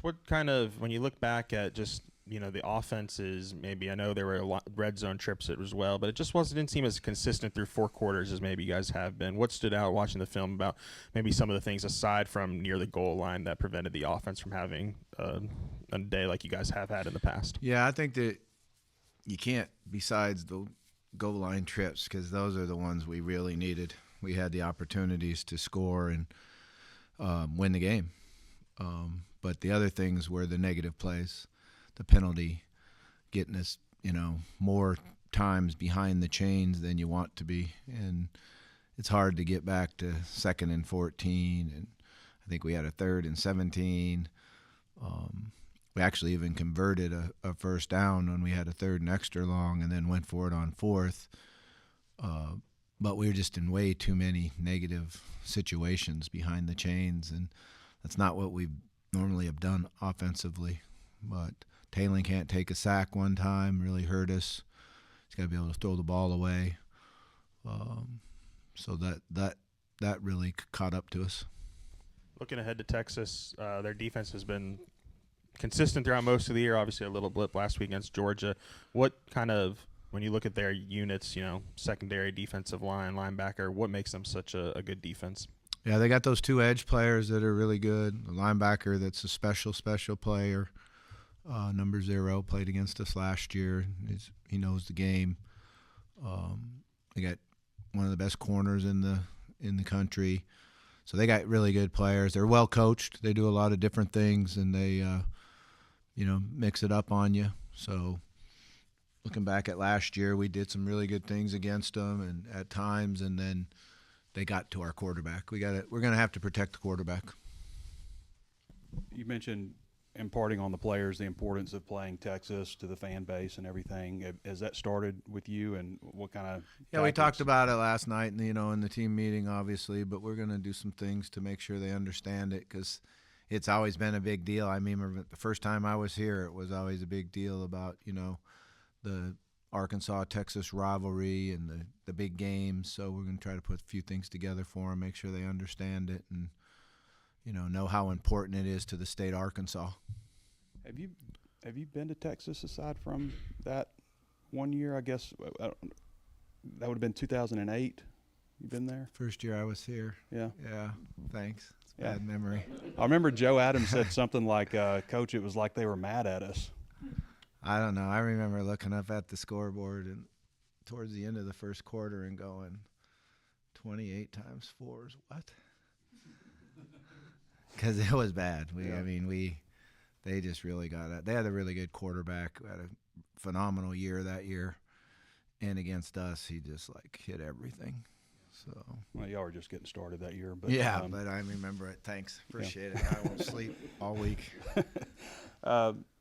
What kind of, when you look back at just, the offenses, maybe I know there were a lot red zone trips as well, but it just didn't seem as consistent through four quarters as maybe you guys have been. What stood out watching the film about maybe some of the things aside from near the goal line that prevented the offense from having a day like you guys have had in the past? Yeah, I think that you can't, besides the goal line trips, because those are the ones we really needed. We had the opportunities to score and win the game. But the other things were the negative plays, the penalty, getting us, more times behind the chains than you want to be. And it's hard to get back to 2nd and 14. And I think we had a 3rd and 17. We actually even converted a first down when we had a 3rd and extra long and then went for it on 4th. But we were just in way too many negative situations behind the chains, and that's not what we normally have done offensively. But Taylor can't take a sack one time, really hurt us. He's got to be able to throw the ball away. So that really caught up to us. Looking ahead to Texas, their defense has been consistent throughout most of the year. Obviously, a little blip last week against Georgia. What kind of, when you look at their units, secondary, defensive line, linebacker, what makes them such a good defense? Yeah, they got those 2 edge players that are really good. The linebacker that's a special player, number 0, played against us last year. He knows the game. They got one of the best corners in the country. So they got really good players. They're well coached. They do a lot of different things, and they mix it up on you. So looking back at last year, we did some really good things against them, and at times, and then they got to our quarterback. We're going to have to protect the quarterback. You mentioned imparting on the players the importance of playing Texas to the fan base and everything. Has that started with you, and what kind of Yeah, we talked about it last night, and in the team meeting, obviously. But we're going to do some things to make sure they understand it, because it's always been a big deal. I remember the first time I was here, it was always a big deal about the Arkansas-Texas rivalry and the big games. So we're going to try to put a few things together for them, make sure they understand it, and know how important it is to the state of Arkansas. Have you been to Texas aside from that one year? I guess that would have been 2008. You been there? First year I was here. Yeah. Yeah. Thanks. It's a bad memory. I remember Joe Adams said something like, "Coach, it was like they were mad at us." I don't know. I remember looking up at the scoreboard and towards the end of the first quarter and going, 28 times 4 is what? Because it was bad. They just really got it. They had a really good quarterback who had a phenomenal year that year. And against us, he just hit everything. So. Well, y'all were just getting started that year. But, yeah, but I remember it. Thanks. Appreciate it. I won't sleep all week.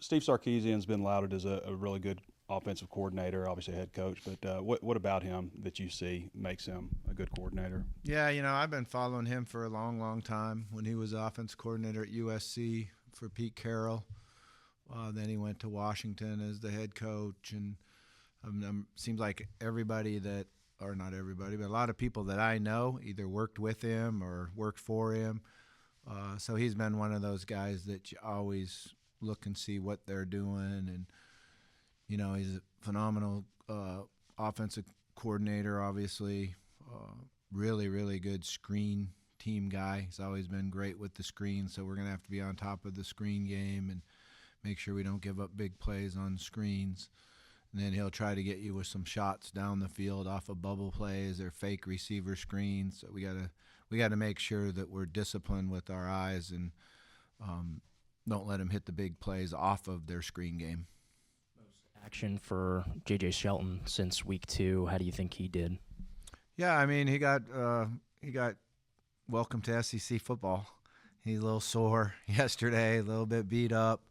Steve Sarkisian's been lauded as a really good offensive coordinator, obviously a head coach. But what about him that you see makes him a good coordinator? Yeah, I've been following him for a long, long time. When he was offense coordinator at USC for Pete Carroll, then he went to Washington as the head coach. And seems like everybody that, or not everybody, but a lot of people that I know either worked with him or worked for him. So he's been one of those guys that you always look and see what they're doing. And, he's a phenomenal offensive coordinator, obviously. Really, really good screen team guy. He's always been great with the screen, so we're going to have to be on top of the screen game and make sure we don't give up big plays on screens. And then he'll try to get you with some shots down the field off of bubble plays or fake receiver screens. So we gotta make sure that we're disciplined with our eyes and don't let them hit the big plays off of their screen game. Action for J.J. Shelton since week 2. How do you think he did? Yeah, he got welcome to SEC football. He's a little sore yesterday, a little bit beat up.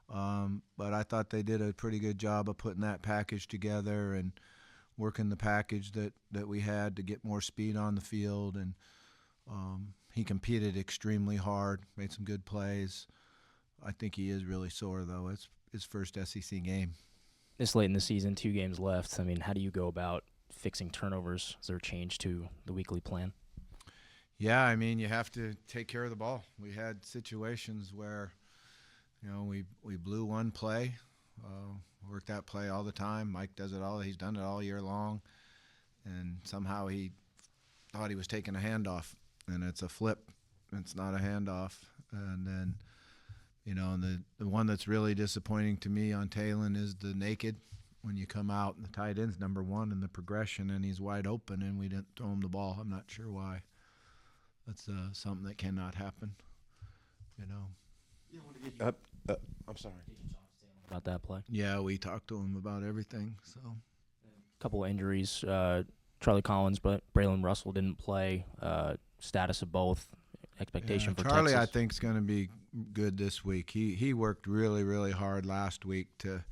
But I thought they did a pretty good job of putting that package together and working the package that we had to get more speed on the field. And he competed extremely hard, made some good plays. I think he is really sore, though. It's his first SEC game. This late in the season, 2 games left. How do you go about fixing turnovers? Is there a change to the weekly plan? Yeah, you have to take care of the ball. We had situations where You know, we blew one play, worked that play all the time. Mike does it all. He's done it all year long, and somehow he thought he was taking a handoff, and it's a flip. It's not a handoff. And then, you know, and the one that's really disappointing to me on Talon is the naked. When you come out and the tight end's number one in the progression and he's wide open and we didn't throw him the ball. I'm not sure why. That's something that cannot happen, you know. I'm sorry. About that play. Yeah, we talked to him about everything. So A couple of injuries. Charlie Collins, but Braylon Russell didn't play. Status of both. Expectation for Charlie, Texas. I think, is going to be good this week. He worked really, really hard last week to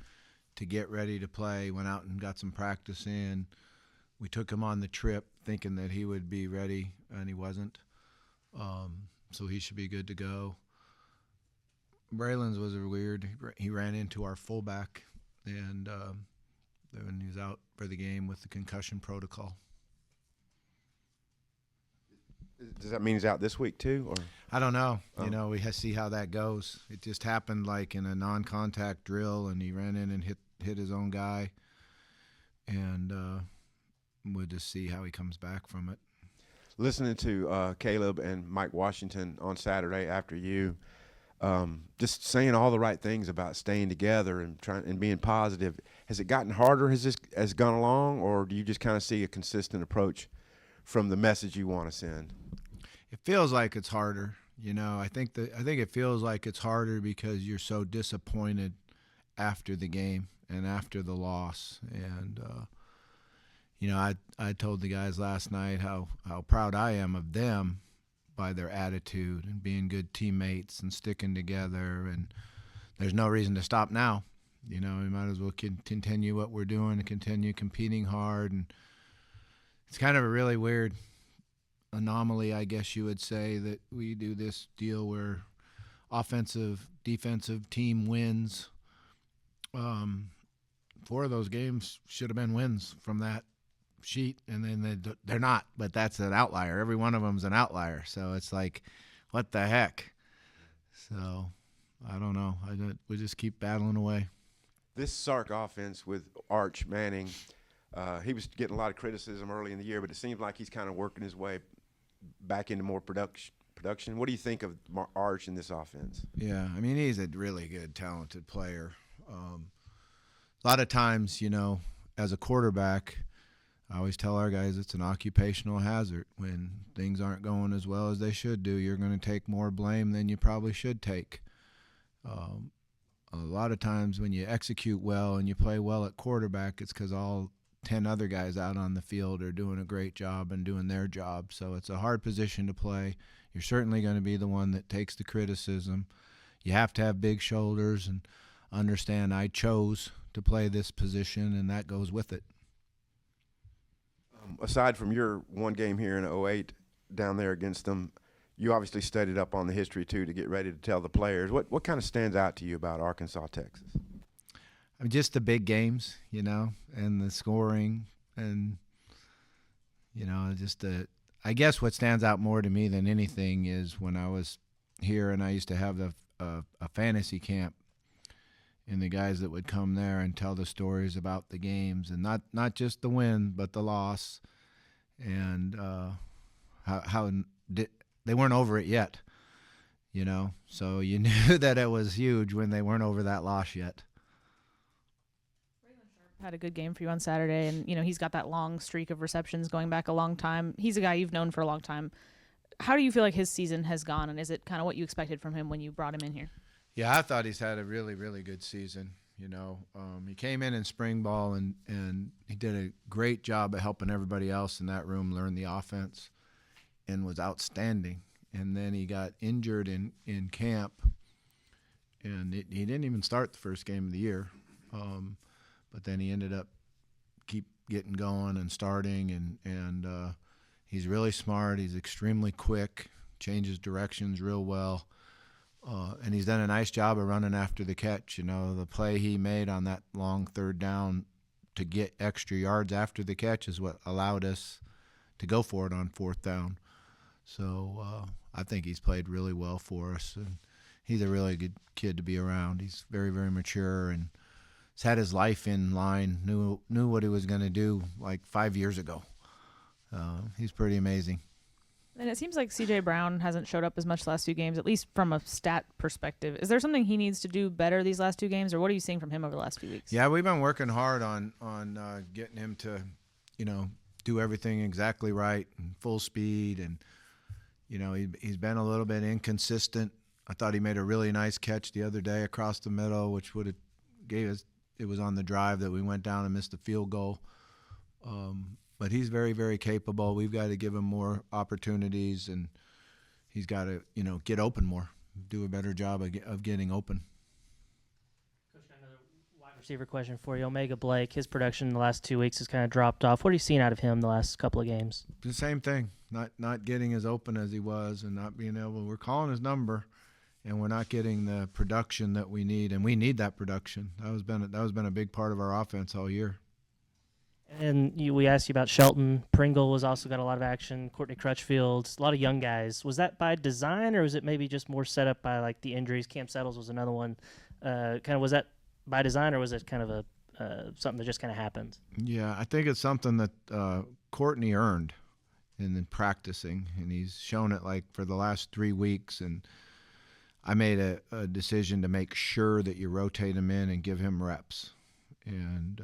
get ready to play. Went out and got some practice in. We took him on the trip thinking that he would be ready, and he wasn't. So he should be good to go. Braylon's was weird. He ran into our fullback, and then he was out for the game with the concussion protocol. Does that mean he's out this week too, or? I don't know. Oh. You know, we have to see how that goes. It just happened like in a non-contact drill, and he ran in and hit his own guy, and we'll just see how he comes back from it. Listening to Caleb and Mike Washington on Saturday after you, just saying all the right things about staying together and trying and being positive. Has it gotten harder as this has gone along, or do you just kind of see a consistent approach from the message you want to send? It feels like it's harder. You know, I think it feels like it's harder because you're so disappointed after the game and after the loss. And you know, I told the guys last night how proud I am of them by their attitude and being good teammates and sticking together. And there's no reason to stop now. You know, we might as well continue what we're doing and continue competing hard. And it's kind of a really weird anomaly, I guess you would say, that we do this deal where offensive, defensive team wins. 4 of those games should have been wins from that sheet, and then they're not, but that's an outlier. Every one of them is an outlier. So it's like, what the heck? So I don't know. We just keep battling away. This Sark offense with Arch Manning, he was getting a lot of criticism early in the year, but it seems like he's kind of working his way back into more production. What do you think of Arch in this offense? Yeah, I mean, he's a really good, talented player. A lot of times, you know, as a quarterback, I always tell our guys it's an occupational hazard. When things aren't going as well as they should do, you're going to take more blame than you probably should take. A lot of times when you execute well and you play well at quarterback, it's because all 10 other guys out on the field are doing a great job and doing their job. So it's a hard position to play. You're certainly going to be the one that takes the criticism. You have to have big shoulders and understand I chose to play this position, and that goes with it. Aside from your one game here in 2008 down there against them, you obviously studied up on the history too to get ready to tell the players. What kind of stands out to you about Arkansas, Texas? I mean, just the big games, you know, and the scoring, and you know, just I guess what stands out more to me than anything is when I was here and I used to have a fantasy camp, and the guys that would come there and tell the stories about the games, and not just the win but the loss, and how they weren't over it yet, you know. So you knew that it was huge when they weren't over that loss yet. Had a good game for you on Saturday, and you know he's got that long streak of receptions going back a long time. He's a guy you've known for a long time. How do you feel like his season has gone, and is it kind of what you expected from him when you brought him in here? Yeah, I thought he's had a really, really good season. You know, he came in spring ball and he did a great job of helping everybody else in that room learn the offense, and was outstanding. And then he got injured in camp, and he didn't even start the first game of the year. But then he ended up keep getting going and starting, and he's really smart. He's extremely quick, changes directions real well, and he's done a nice job of running after the catch. You know, the play he made on that long third down to get extra yards after the catch is what allowed us to go for it on fourth down. So I think he's played really well for us, and he's a really good kid to be around. He's very, very mature and has had his life in line, knew what he was going to do like 5 years ago. He's pretty amazing. And it seems like C.J. Brown hasn't showed up as much the last few games, at least from a stat perspective. Is there something he needs to do better these last 2 games, or what are you seeing from him over the last few weeks? Yeah, we've been working hard on getting him to, do everything exactly right and full speed. And, he's been a little bit inconsistent. I thought he made a really nice catch the other day across the middle, which would have gave us – it was on the drive that we went down and missed the field goal. But he's very, very capable. We've got to give him more opportunities, and he's got to, get open more, do a better job of getting open. Coach, got another wide receiver question for you. Omega Blake, his production in the last 2 weeks has kind of dropped off. What are you seeing out of him the last couple of games? The same thing, not getting as open as he was and not being able – we're calling his number, and we're not getting the production that we need, and we need that production. That has been a big part of our offense all year. And we asked you about Shelton. Pringle was also got a lot of action. Courtney Crutchfield, a lot of young guys. Was that by design, or was it maybe just more set up by like the injuries? Cam Settles was another one. Was that by design, or was it kind of a something that just kind of happened? Yeah, I think it's something that Courtney earned in practicing, and he's shown it like for the last 3 weeks. And I made a decision to make sure that you rotate him in and give him reps. And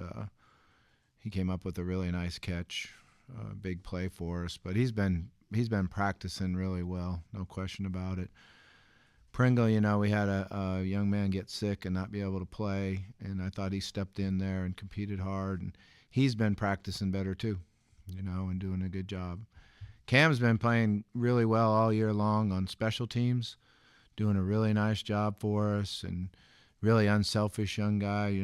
he came up with a really nice catch, big play for us. But he's been practicing really well, no question about it. Pringle, we had a young man get sick and not be able to play, and I thought he stepped in there and competed hard. And he's been practicing better too, and doing a good job. Cam's been playing really well all year long on special teams, doing a really nice job for us, and really unselfish young guy,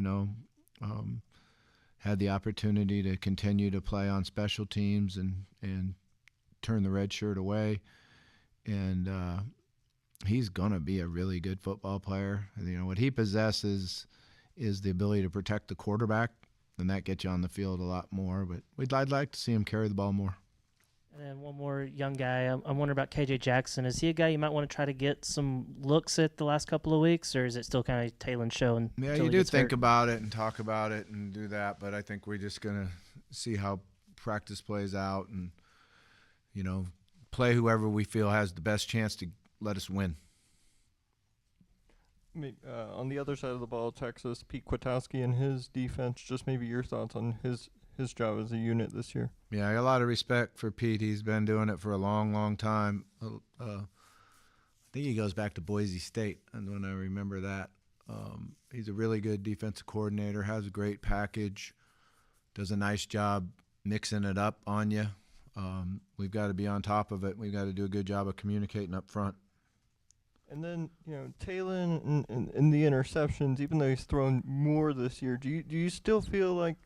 had the opportunity to continue to play on special teams and turn the red shirt away. And he's going to be a really good football player. What he possesses is the ability to protect the quarterback, and that gets you on the field a lot more. But I'd like to see him carry the ball more. And then one more young guy. I'm wondering about KJ Jackson. Is he a guy you might want to try to get some looks at the last couple of weeks, or is it still kind of Taylor's show? Yeah, you do think about it and talk about it and do that, but I think we're just going to see how practice plays out and, play whoever we feel has the best chance to let us win. On the other side of the ball, Texas, Pete Kwiatkowski and his defense, just maybe your thoughts on his job as a unit this year. Yeah, I got a lot of respect for Pete. He's been doing it for a long, long time. I think he goes back to Boise State, and when I remember that. He's a really good defensive coordinator, has a great package, does a nice job mixing it up on you. We've got to be on top of it. We've got to do a good job of communicating up front. And then, Taylor and the interceptions, even though he's thrown more this year, do you still feel like,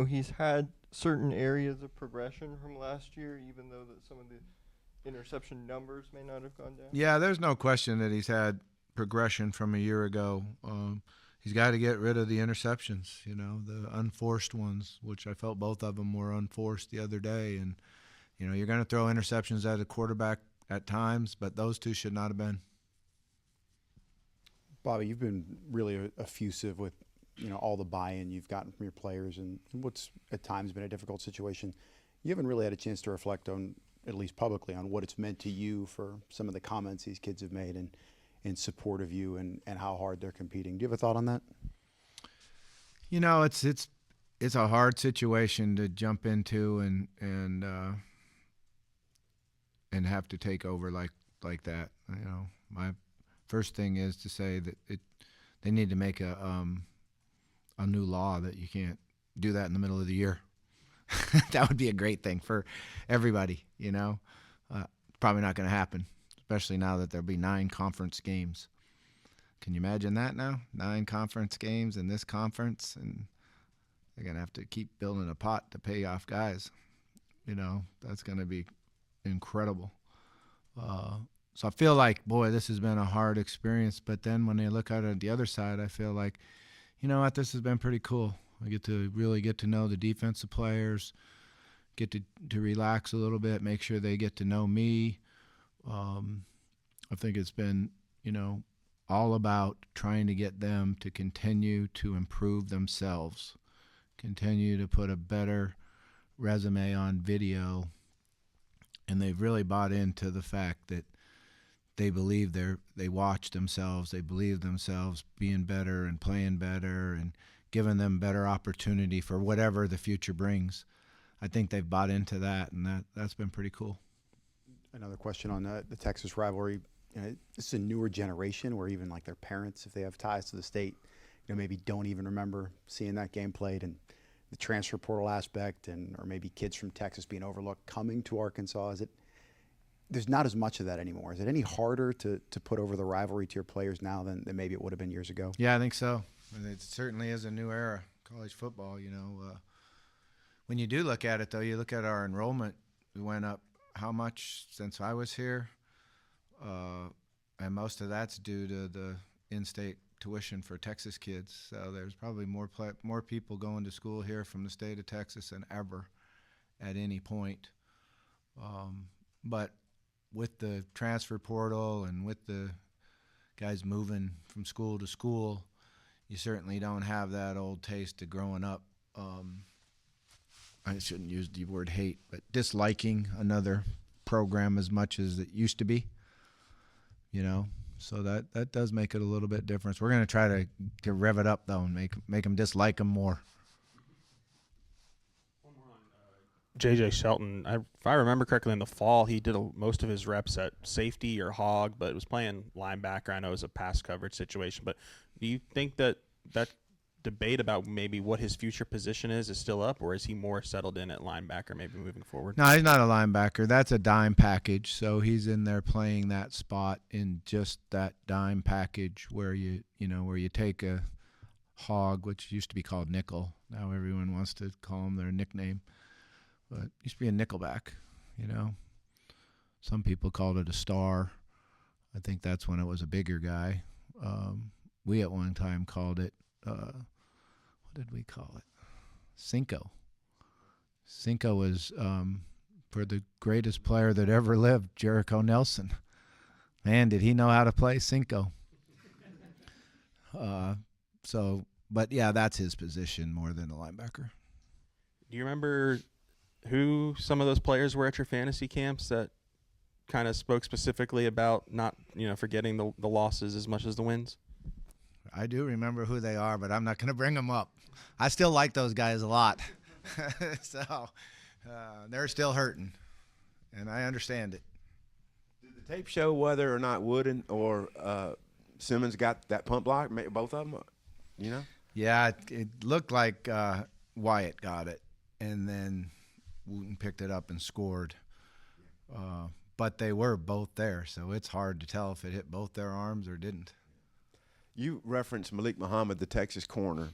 he's had certain areas of progression from last year, even though that some of the interception numbers may not have gone down? Yeah, there's no question that he's had progression from a year ago. He's got to get rid of the interceptions, the unforced ones, which I felt both of them were unforced the other day. And, you're going to throw interceptions at a quarterback at times, but those two should not have been. Bobby, you've been really effusive with, all the buy-in you've gotten from your players and what's at times been a difficult situation. You haven't really had a chance to reflect on, at least publicly, on what it's meant to you for some of the comments these kids have made and in support of you and how hard they're competing. Do you have a thought on that? It's a hard situation to jump into and have to take over like that. My first thing is to say that they need to make a new law that you can't do that in the middle of the year. That would be a great thing for everybody, Probably not going to happen, especially now that there'll be 9 conference games. Can you imagine that now? 9 conference games in this conference, and they're going to have to keep building a pot to pay off guys. That's going to be incredible. So I feel like, boy, this has been a hard experience. But then when they look at it the other side, I feel like, this has been pretty cool. I get to really get to know the defensive players, get to relax a little bit, make sure they get to know me. I think it's been, all about trying to get them to continue to improve themselves, continue to put a better resume on video, and they've really bought into the fact that they believe they watch themselves, they believe themselves being better and playing better and giving them better opportunity for whatever the future brings. I think they've bought into that, and that's been pretty cool. Another question on the Texas rivalry. You know, this is a newer generation where even like their parents, if they have ties to the state, you know, maybe don't even remember seeing that game played, and the transfer portal aspect, or maybe kids from Texas being overlooked coming to Arkansas. There's not as much of that anymore. Is it any harder to put over the rivalry to your players now than maybe it would have been years ago? Yeah, I think so. It certainly is a new era, college football. You know, when you do look at it, though, you look at our enrollment. We went up how much since I was here, and most of that's due to the in-state tuition for Texas kids. So there's probably more people going to school here from the state of Texas than ever at any point. But with the transfer portal and with the guys moving from school to school, you certainly don't have that old taste of growing up. I shouldn't use the word hate, but disliking another program as much as it used to be, you know. So that does make it a little bit different. We're going to try to rev it up, though, and make them dislike them more. J.J. Shelton, if I remember correctly, in the fall, he did most of his reps at safety or hog, but was playing linebacker. I know it was a pass coverage situation, but do you think that debate about maybe what his future position is still up, or is he more settled in at linebacker maybe moving forward? No, he's not a linebacker. That's a dime package, so he's in there playing that spot in just that dime package where you take a hog, which used to be called nickel. Now everyone wants to call him their nickname. But it used to be a nickelback, you know. Some people called it a star. I think that's when it was a bigger guy. We at one time called it, what did we call it? Cinco. Cinco was for the greatest player that ever lived, Jericho Nelson. Man, did he know how to play Cinco. But yeah, that's his position more than a linebacker. Do you remember who some of those players were at your fantasy camps that kind of spoke specifically about not, forgetting the losses as much as the wins? I do remember who they are, but I'm not going to bring them up. I still like those guys a lot. So they're still hurting, and I understand it. Did the tape show whether or not Wooden or Simmons got that pump block? Both of them, you know? Yeah, it looked like Wyatt got it, and then Wooten picked it up and scored. But they were both there, so it's hard to tell if it hit both their arms or didn't. You referenced Malik Muhammad, the Texas corner.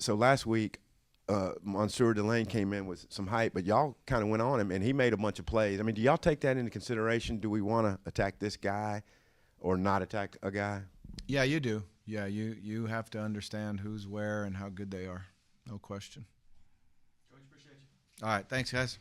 So last week, Monsieur Delane came in with some hype, but y'all kind of went on him, and he made a bunch of plays. I mean, do y'all take that into consideration? Do we want to attack this guy or not attack a guy? Yeah, you do. Yeah, you have to understand who's where and how good they are. No question. Coach, appreciate you. All right, thanks, guys.